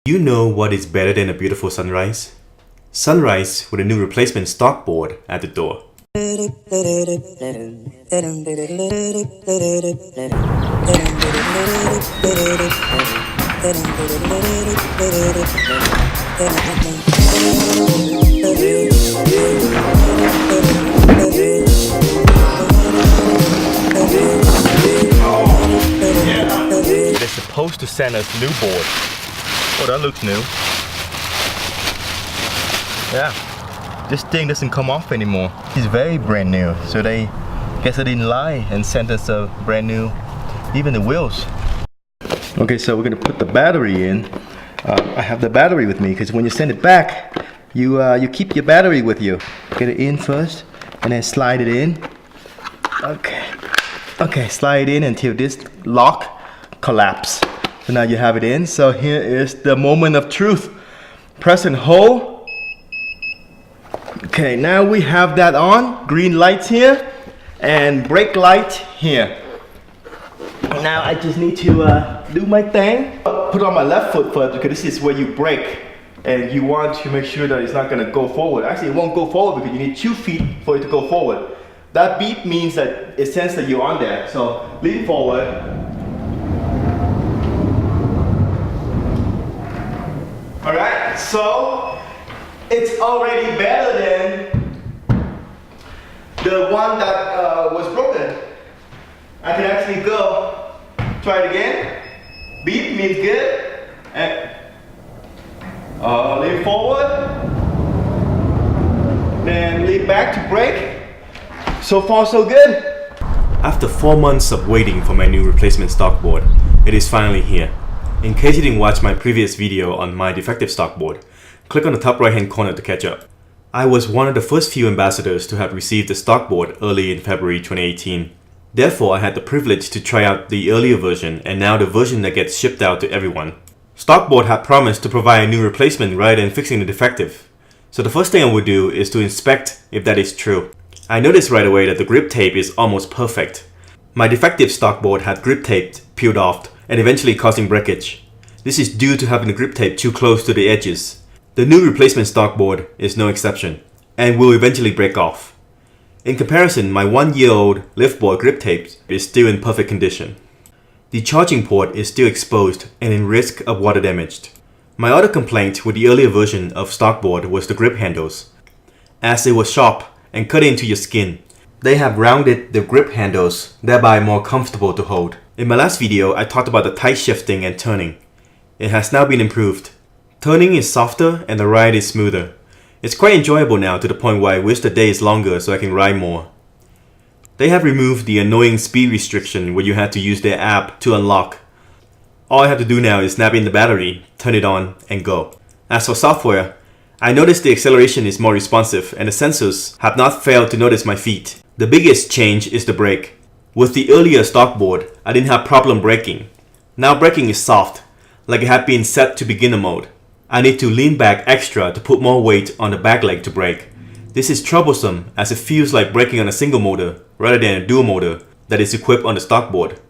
You know what is better than a beautiful sunrise? Sunrise with a new replacement stock board at the door. They're supposed to send us new board. Oh, that looks new. Yeah, this thing doesn't come off anymore. It's very brand new. So they guess they didn't lie and sent us a brand new, even the wheels. Okay, so we're gonna put the battery in. I have the battery with me because when you send it back, you keep your battery with you. Get it in first, and then slide it in. Okay, slide it in until this lock collapse. So now you have it in. So here is the moment of truth. Press and hold. Okay, now we have that on. Green lights here and brake light here. Now I just need to do my thing. Put on my left foot first because this is where you brake. And you want to make sure that it's not going to go forward. Actually, it won't go forward because you need 2 feet for it to go forward. That beep means that it says that you're on there. So lean forward. Alright, so it's already better than the one that was broken. I can actually go, try it again. Beep means good. And lean forward. Then lean back to brake. So far so good. After 4 months of waiting for my new replacement stock board, it is finally here. In case you didn't watch my previous video on my defective stock board, click on the top right hand corner to catch up. I was one of the first few ambassadors to have received the stock board early in February 2018. Therefore, I had the privilege to try out the earlier version and now the version that gets shipped out to everyone. StarkBoard had promised to provide a new replacement rather than fixing the defective. So the first thing I would do is to inspect if that is true. I noticed right away that the grip tape is almost perfect. My defective stock board had grip tape peeled off and eventually causing breakage. This is due to having the grip tape too close to the edges. The new replacement stock board is no exception and will eventually break off. In comparison, my 1-year-old lift board grip tape is still in perfect condition. The charging port is still exposed and in risk of water damage. My other complaint with the earlier version of stock board was the grip handles, as it was sharp and cut into your skin. They have rounded the grip handles, thereby more comfortable to hold. In my last video, I talked about the tight shifting and turning. It has now been improved. Turning is softer and the ride is smoother. It's quite enjoyable now to the point where I wish the day is longer so I can ride more. They have removed the annoying speed restriction where you had to use their app to unlock. All I have to do now is snap in the battery, turn it on, and go. As for software, I noticed the acceleration is more responsive and the sensors have not failed to notice my feet. The biggest change is the brake. With the earlier stock board, I didn't have problem braking. Now braking is soft, like it had been set to beginner mode. I need to lean back extra to put more weight on the back leg to brake. This is troublesome as it feels like braking on a single motor rather than a dual motor that is equipped on the stock board.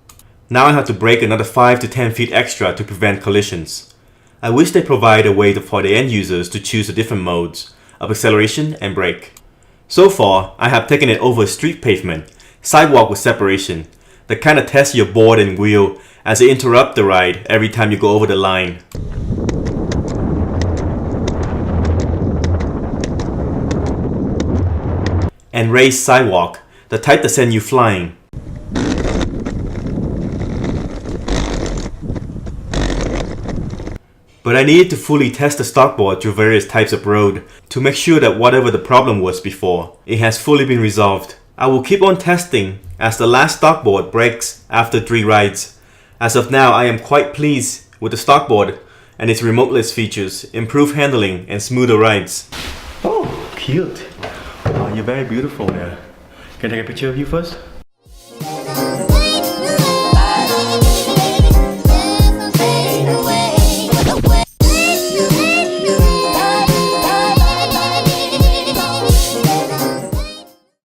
Now I have to brake another 5 to 10 feet extra to prevent collisions. I wish they provide a way for the end users to choose the different modes of acceleration and brake. So far, I have taken it over street pavement, sidewalk with separation, that kind of tests your board and wheel as they interrupt the ride every time you go over the line. And raised sidewalk, the type that send you flying. But I needed to fully test the stock board through various types of road to make sure that whatever the problem was before, it has fully been resolved. I will keep on testing as the last stock board breaks after 3 rides. As of now, I am quite pleased with the stock board and its remoteless features, improved handling and smoother rides. Oh, cute. Oh, you're very beautiful there. Can I take a picture of you first?